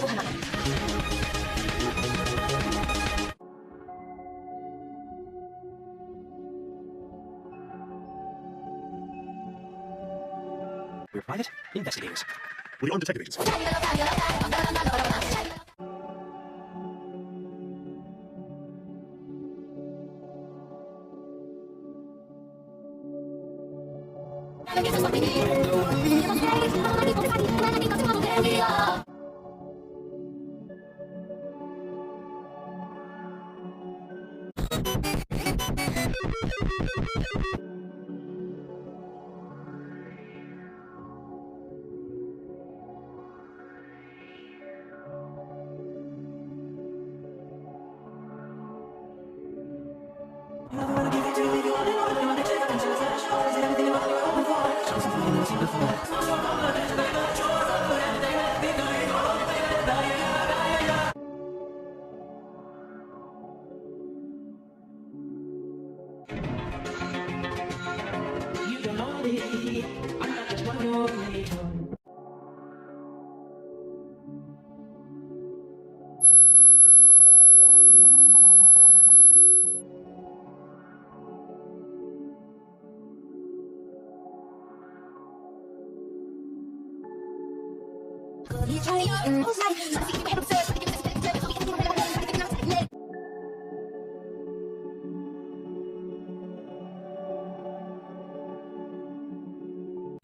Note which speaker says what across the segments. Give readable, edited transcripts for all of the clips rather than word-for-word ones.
Speaker 1: 横浜。
Speaker 2: We're private investigators.
Speaker 3: We aren't detective agents.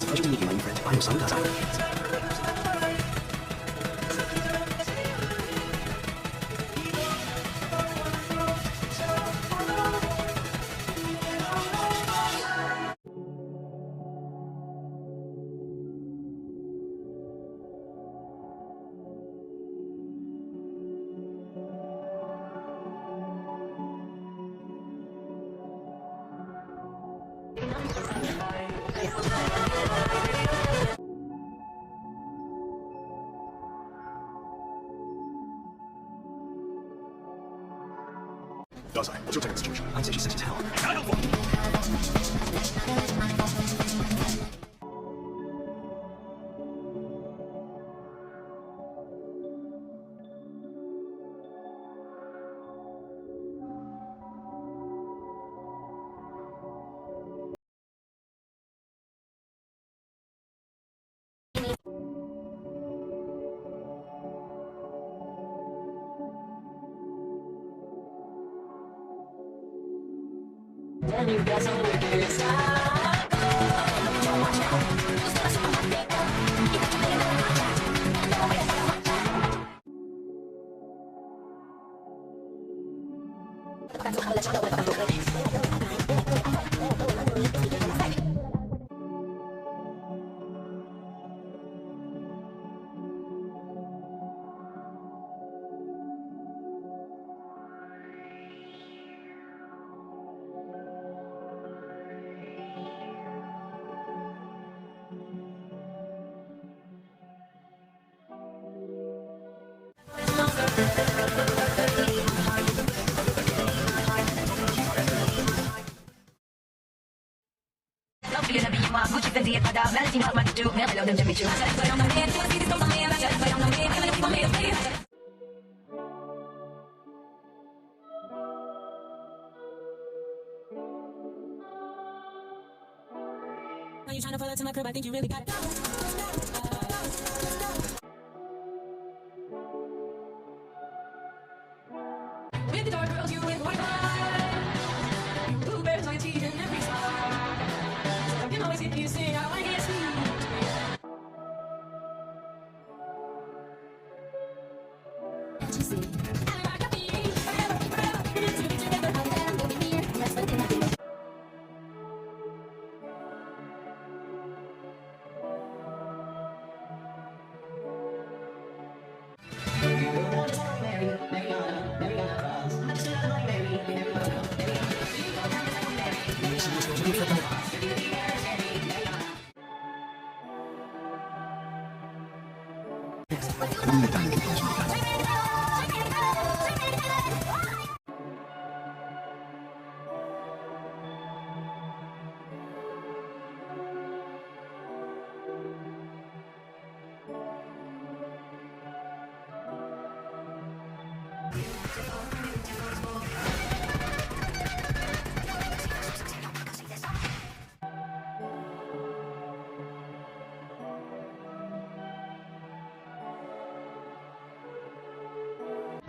Speaker 2: Pleasure meeting you, my friend. I am Simon Gaza.
Speaker 3: Dai, what's your take on the situation?
Speaker 2: I'd say she's sick as hell.
Speaker 3: I don't want
Speaker 1: Then you get so wicked, Are you trying to fall into my crib? I think you really got it. With the dark girls, you with white wine. Blueberries on your teeth and every side. I can always hear you say, I want to see. Can't you see?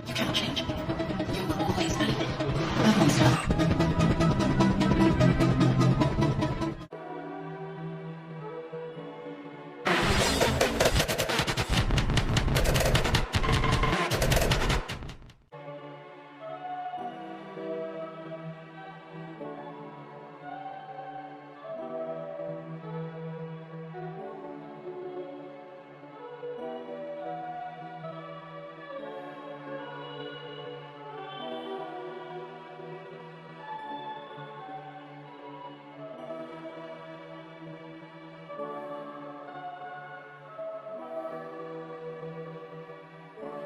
Speaker 4: You cannot change. You will always be that monster.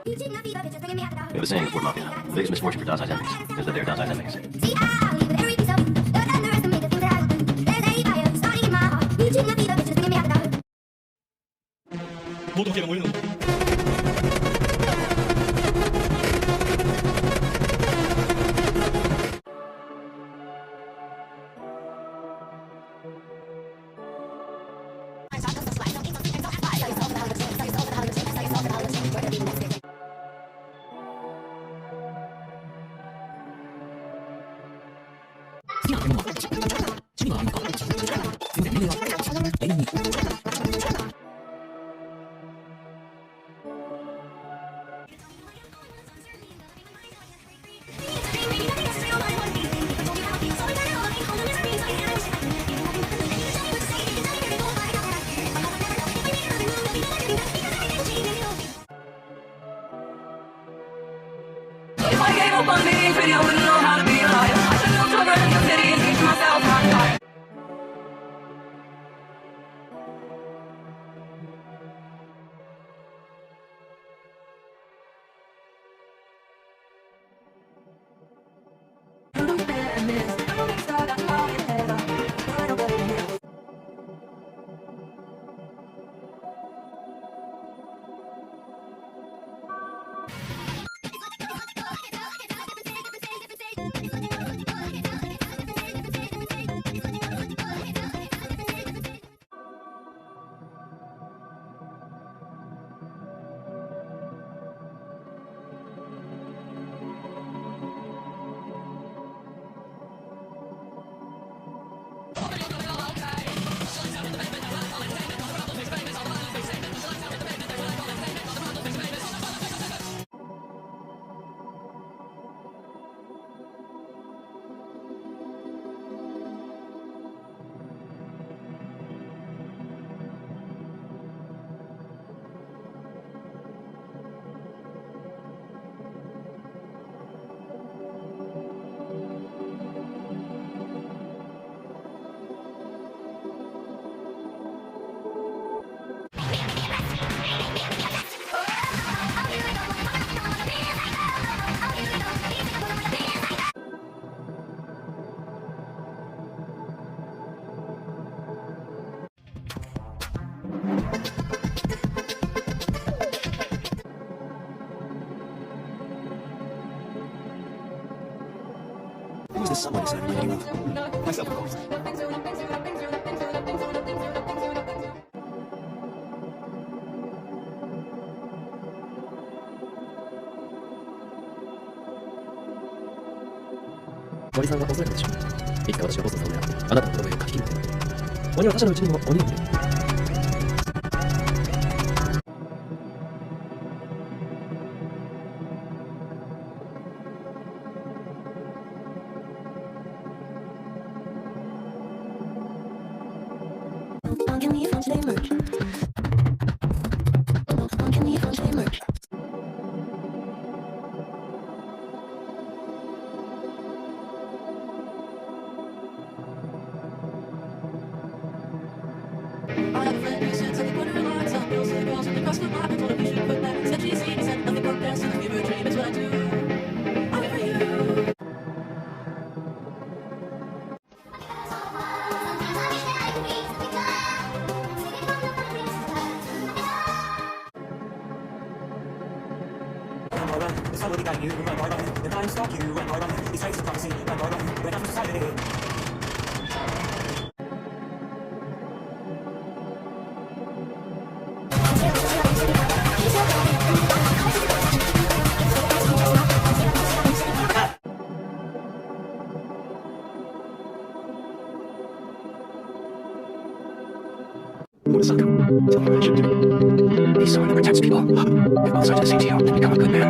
Speaker 5: We have a saying in Fort Mafia, the biggest misfortune for Dai's enemies is that they are Dai's enemies. See, I leave with every piece of it. Don't underestimate the things that I would do. There's a fire starting in my heart. Reaching the fever, bitches bringing me out the dark.
Speaker 3: 모두 기회가 모이는
Speaker 1: If I gave up on being pretty, I wouldn't know how to be alive. I should move to a brand new city and teach myself how to die.
Speaker 2: Who is this someone you said I'm reminding you of? Myself, of course.森さんはおそらくでしょう。いつか私がボスの顔を狙ってあなたの言葉を書き切る。鬼は他者のうちにも鬼を見る。
Speaker 5: Can we eventually merge? Can we eventually merge?
Speaker 1: I have a friend who said something wouldn't relax on girls and girls, and the cost of my told him you should quit that. Said she's seen, he said nothing compares to the fever dream, it's what I do. I'm for you.
Speaker 2: What is up? Tell me what I should do. Be someone who protects people. If both sides are listening to you, then become a good man.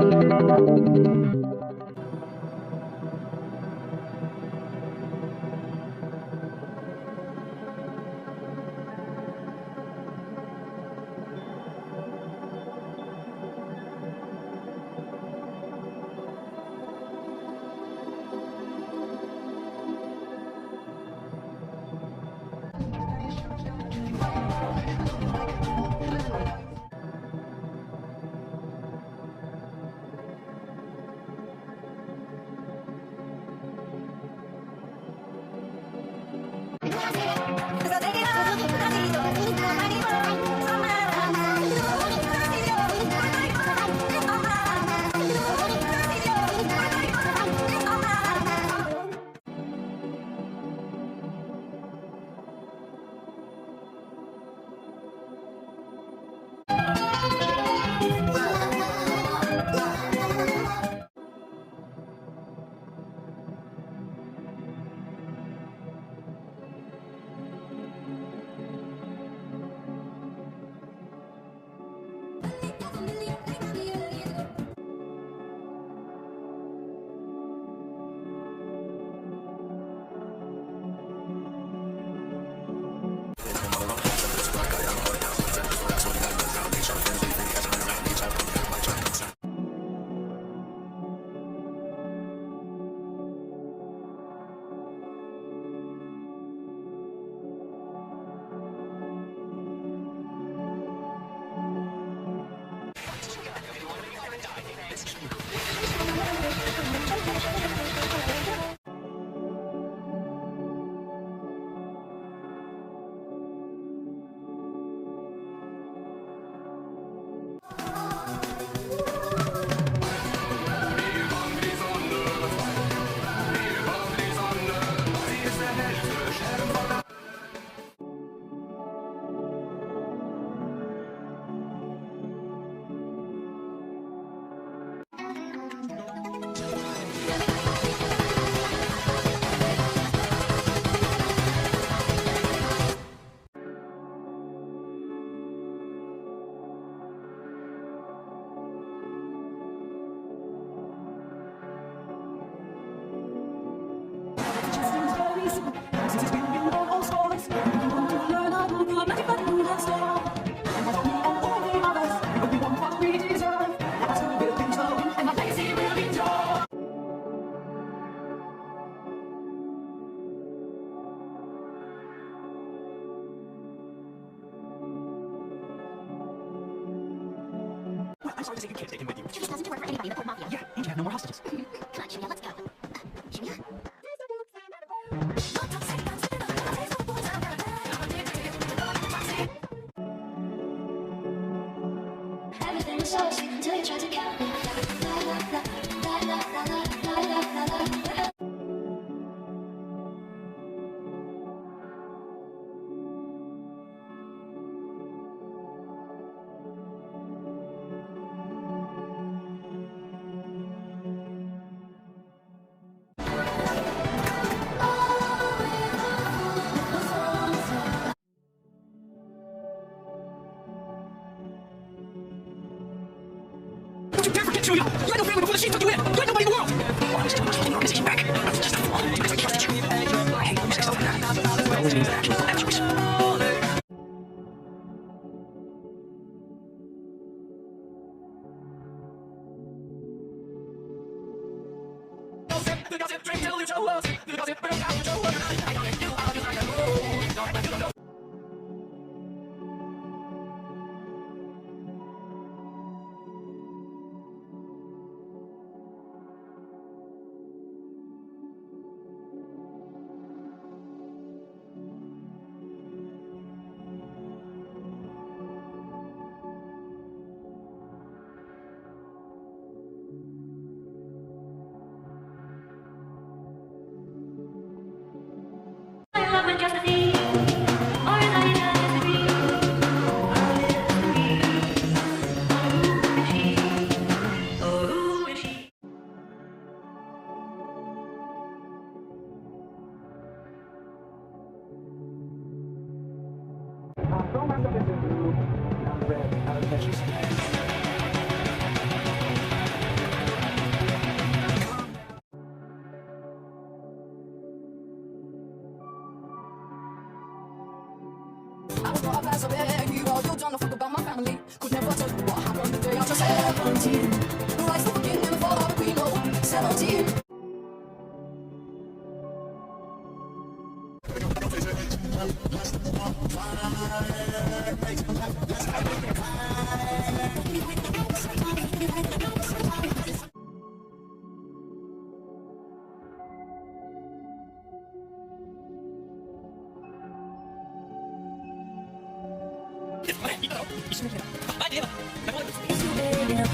Speaker 2: I'm sorry to say you can't take him with you.
Speaker 5: This doesn't work for anybody in the Port Mafia.
Speaker 2: Yeah, and you have no more hostages.
Speaker 5: Come on, Shinya, let's go. Shinya? Everything was so sweet until you tried to count me. La, la, la, la, la, la, la, la, la, la, la, la.
Speaker 2: screw you up. You had no family before the sheep took you in. You had nobody in the world. Well, I was still holding the organization back. I was just a fool. You guys trusted you. I hate when you say stuff like that. It always means that actually don't have a choice.
Speaker 1: I was brought up as a big hero. You don't know fuck about my family. Could never tell you what happened the day I was 17. The rise to beginning and the fall of the queen. Oh, 17.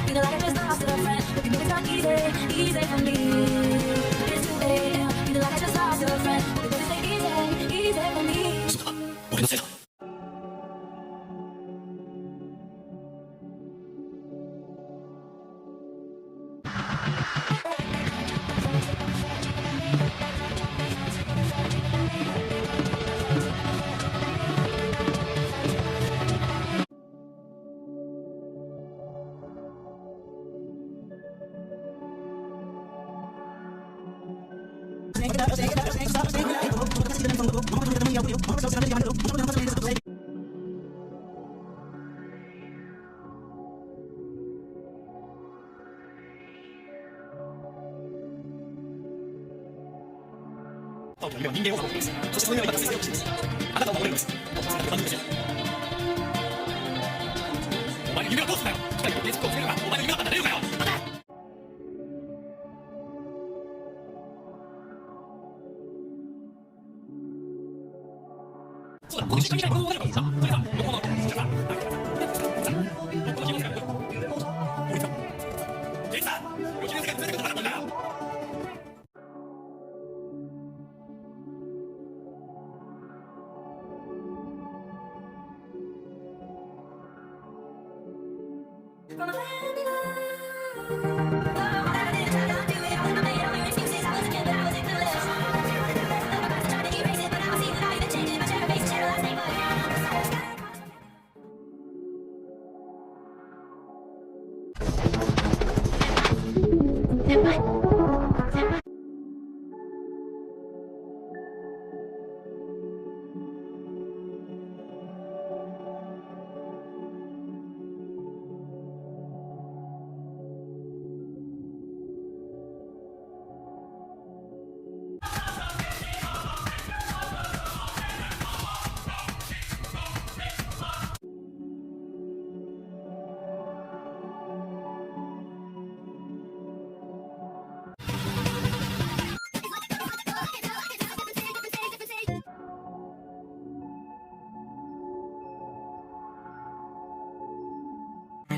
Speaker 5: You know, like I just lost a friend, but you make it not easy for me. It's too late now. You know, like I just lost a friend, but you make it easy for me.
Speaker 2: 俺のせいだ。人間を守るんです。そしてそのように私は強くします。あなたを守れるんです。何ですよ。お前の夢はどうすんだよ。機械とベースをつければお前の夢は叶えるかよ。そうだ、この時間みたいなものがあるからさ。それさ、どこのじゃあさ、どこの気持ちがある。俺さ、ケイさん、予期の世界に連れてくることなかったんだよ。
Speaker 5: From a family love. I didn't try to do it. I made all your excuses. I was a kid, but I was clueless. The past tried to erase it, but now I see that I've been changing. My shadow face, shadow last name, but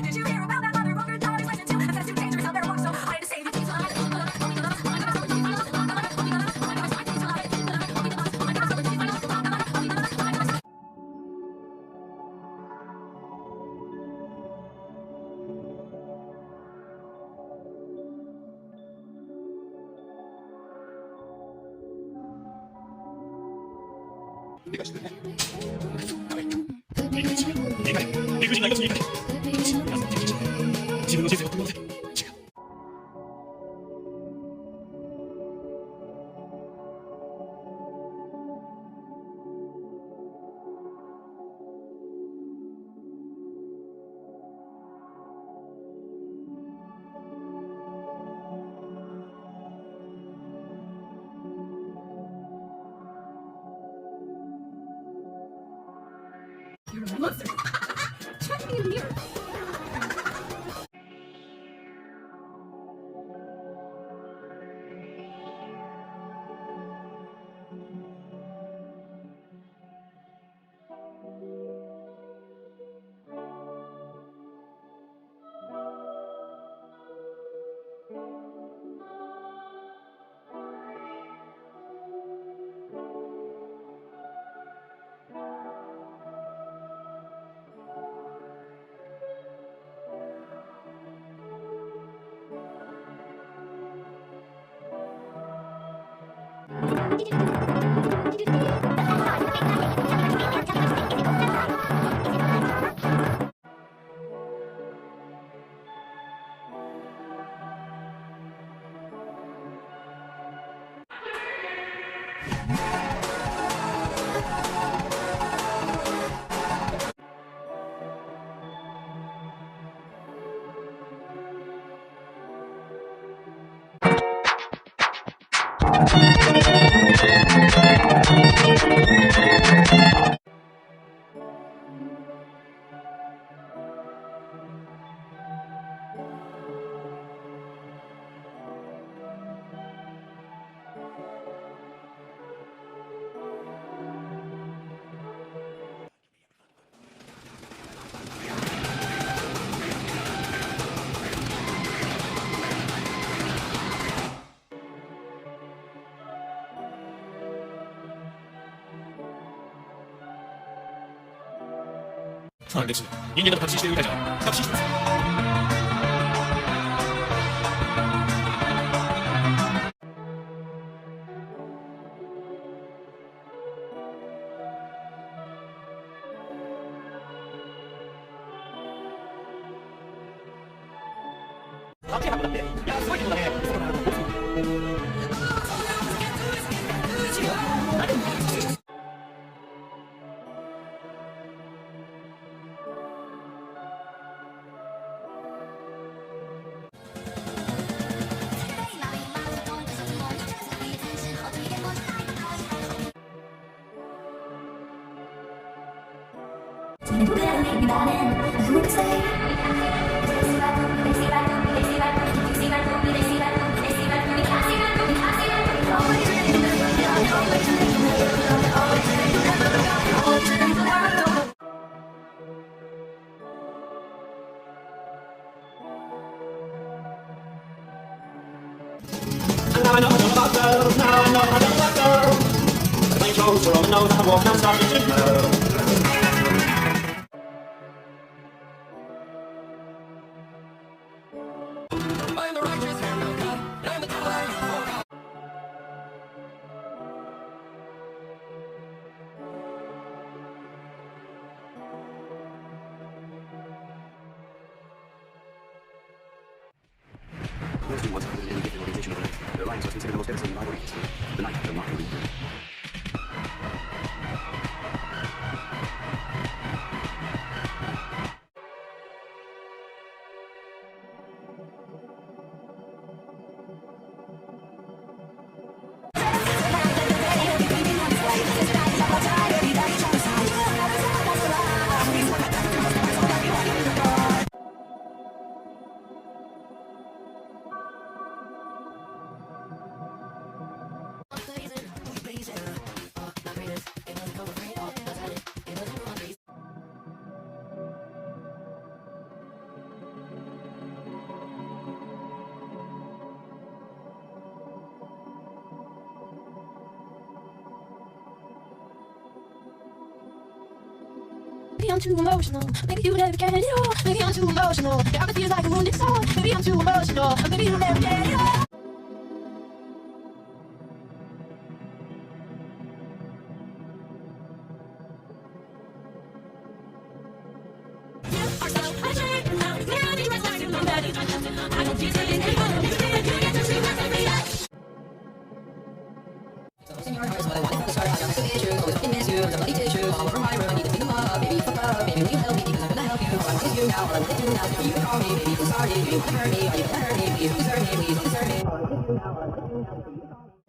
Speaker 5: Did you hear about that mother bunker dog? Listen to the best dangerous out there walk, so I had to save you.
Speaker 1: You're a monster. Try to be in the mirror.
Speaker 2: Tanrım hepsi. Yenge de taksi işleri öyle canım. Taksi işleri.
Speaker 1: I'm the righteous hand of God. I'm the power you forgot.
Speaker 6: Most do once have an individual organization of the night. The lions are considered the most devastating rivalries. The night shall not be repeated.
Speaker 1: Maybe I'm too emotional. Maybe you never get it all. Maybe I'm too emotional. Yeah, it feels like a wounded soul. Maybe I'm too emotional. Maybe you never get it all. You are so frustrated. Now it's now you are starting to know that I don't keep saying anymore. You say that you get to see what's every day. In your heart is what I want from the start. I got to be true. Always miss you. I'm bloody tissue. All over my room. I need to pick them up. Baby, fuck up. Baby, will you help me? Because I'm gonna help you. All I want is you now. All I want is you now. So you can call me. Baby, I'm sorry. Do you wanna hurt me? Are you gonna hurt me? Please don't desert me. Please don't desert me. All I want is you now. All I want is you now. So you can call me.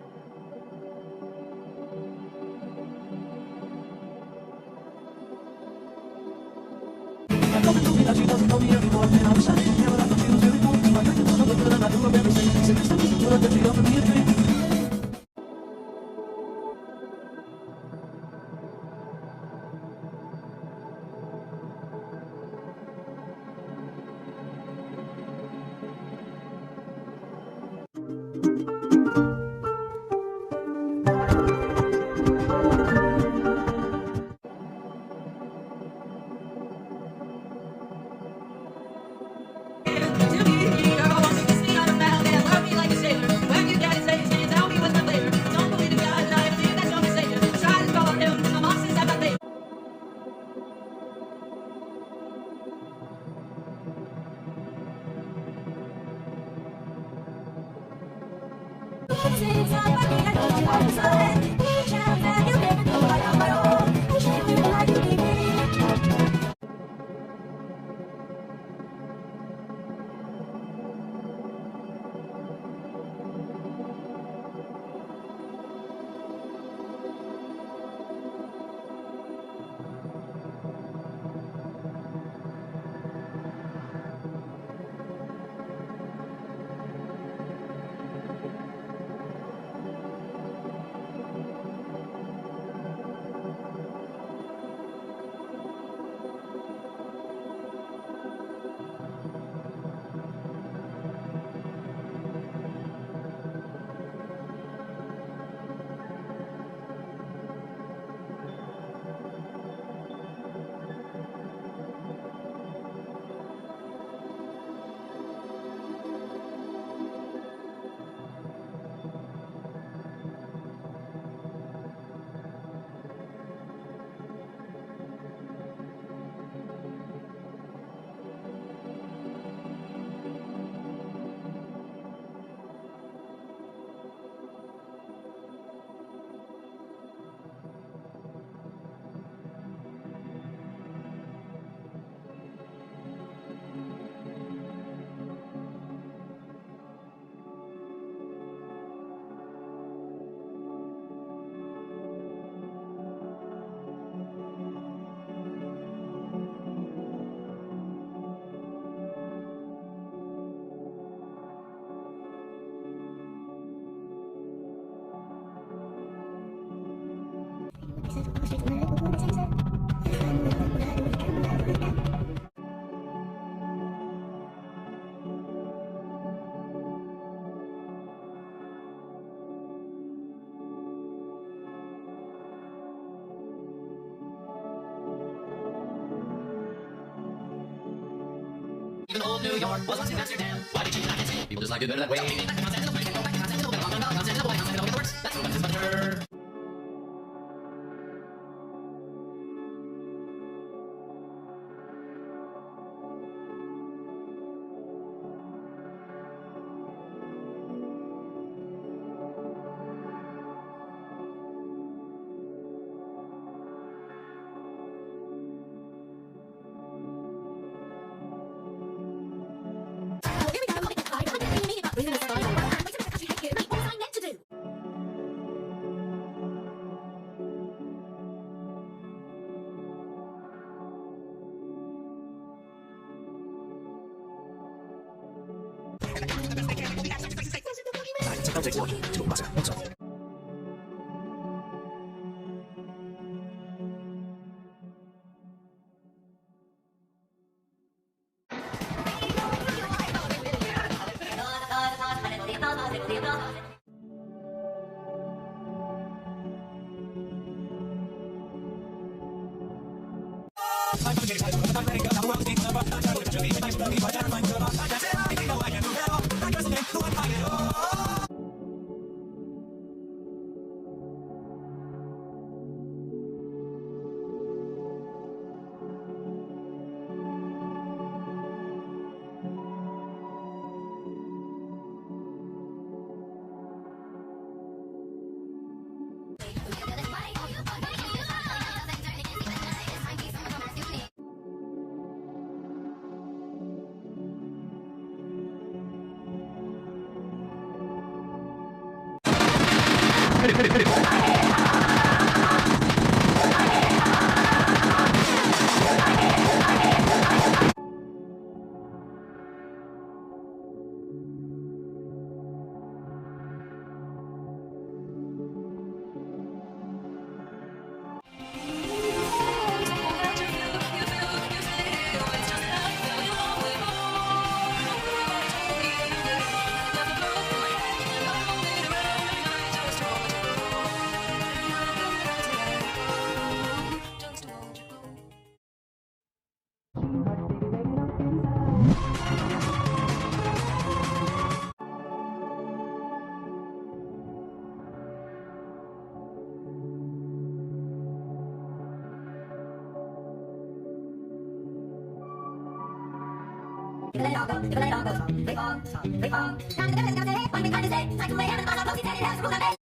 Speaker 2: Even old New York was once in Amsterdam. Why did you not get it? People just like it better that way. That's what is better.
Speaker 6: Takes one to matter. What's up?
Speaker 5: If I let it all go, if I let it all go, free fall, free fall. Now the difference is gonna say, what you been trying to say? Like the way I'm gonna go, he said it has the rules I made.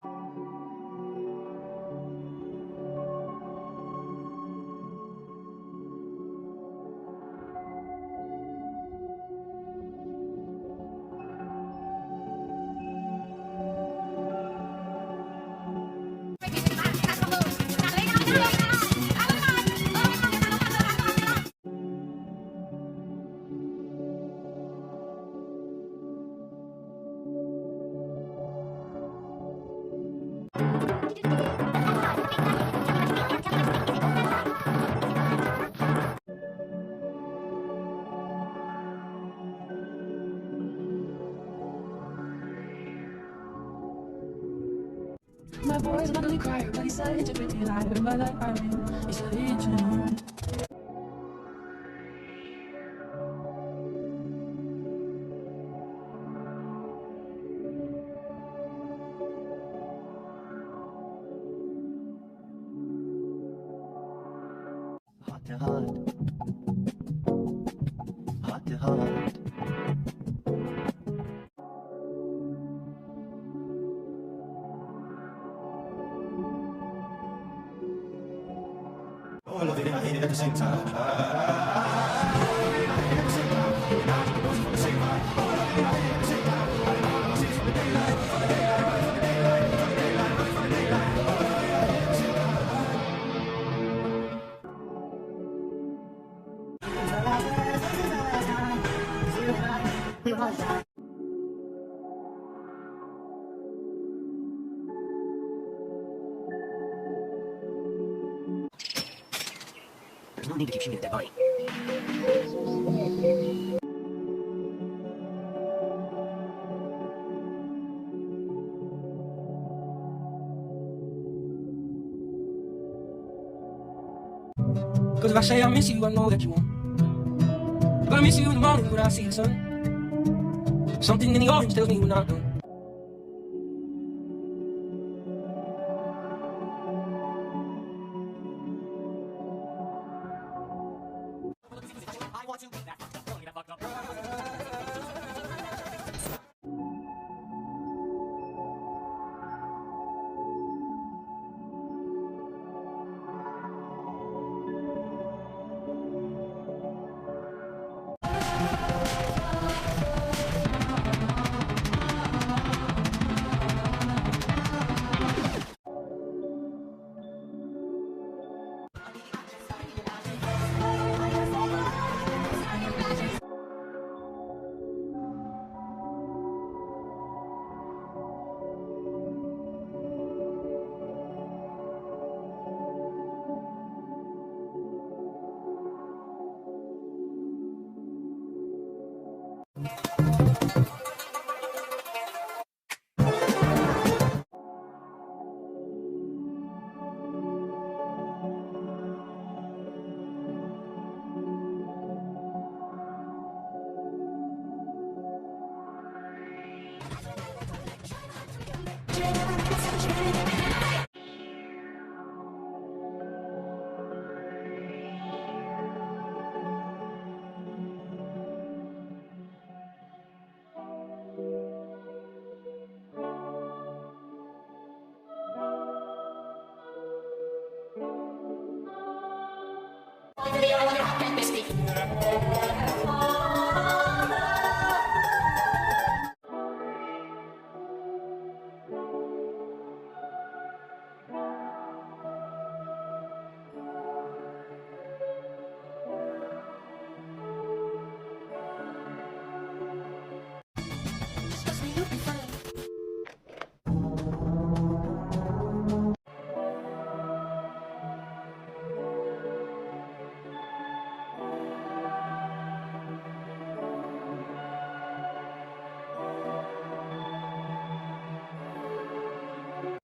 Speaker 7: My boy's not really crier, but he said it's a pretty liar. By that I mean, he said it's
Speaker 6: Heart to heart. Heart to heart.
Speaker 2: Oh, I love it and I hate it at the same time.
Speaker 6: There's no need to keep shooting at that body.
Speaker 7: Cause if I say I miss you, I know that you won't. But I miss you in the morning when I see the sun. Something in the orange tells me we're not done.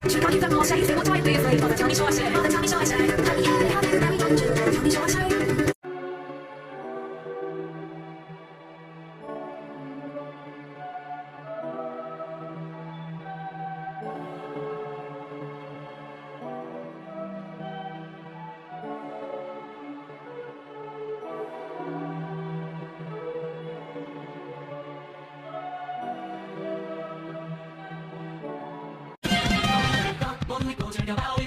Speaker 5: You can't keep them all safe. What do I do for you? Father, tell me so I say. Father, tell me so I say. Tell me how they tell me don't you? Tell me so I say.
Speaker 2: think about you.